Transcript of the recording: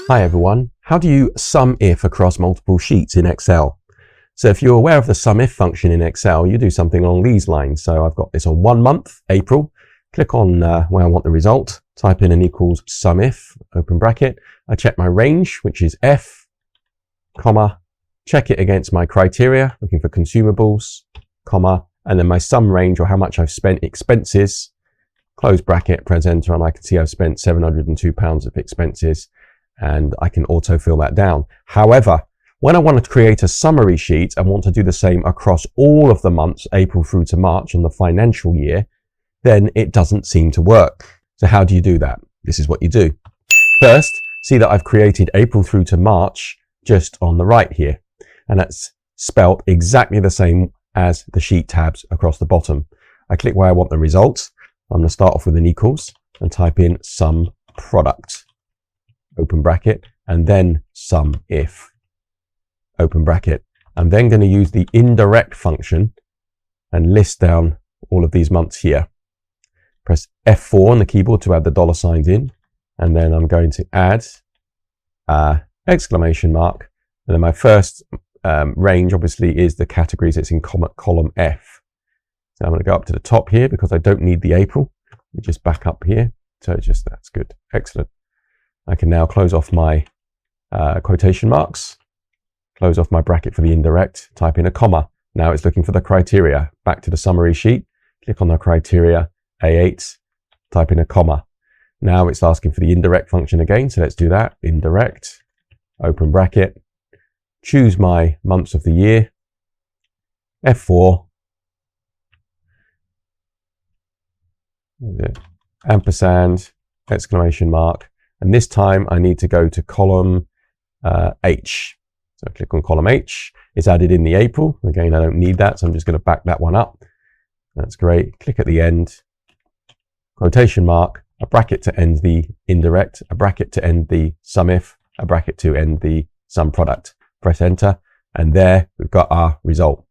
Hi everyone, how do you sum if across multiple sheets in Excel? So if you're aware of the sum if function in Excel, you do something along these lines. So I've got this on 1 month, April, click on where I want the result, type in an equals sum if, open bracket, I check my range, which is F, comma, check it against my criteria, looking for consumables, comma, and then my sum range or how much I've spent expenses, close bracket, press enter, and I can see I've spent £702 of expenses, and I can autofill that down. However, when I want to create a summary sheet and want to do the same across all of the months, April through to March on the financial year, then it doesn't seem to work. So how do you do that? This is what you do. First, see that I've created April through to March just on the right here, and that's spelt exactly the same as the sheet tabs across the bottom. I click where I want the result. I'm going to start off with an equals and type in sum product, open bracket, and then sum if, open bracket. I'm then going to use the indirect function and list down all of these months here. Press F4 on the keyboard to add the dollar signs in, and then I'm going to add exclamation mark, and then my first range obviously is the categories. It's in column F. So I'm going to go up to the top here because I don't need the April. We just back up here. So that's good. Excellent. I can now close off my quotation marks, close off my bracket for the indirect, type in a comma. Now it's looking for the criteria. Back to the summary sheet, click on the criteria, A8, type in a comma. Now it's asking for the indirect function again, so let's do that. Indirect, open bracket, choose my months of the year, F4, ampersand, exclamation mark, and this time I need to go to column H. So click on column H, it's added in the April. Again, I don't need that, so I'm just going to back that one up. That's great. Click at the end, quotation mark, a bracket to end the indirect, a bracket to end the sum if, a bracket to end the sum product. Press enter, and there we've got our result.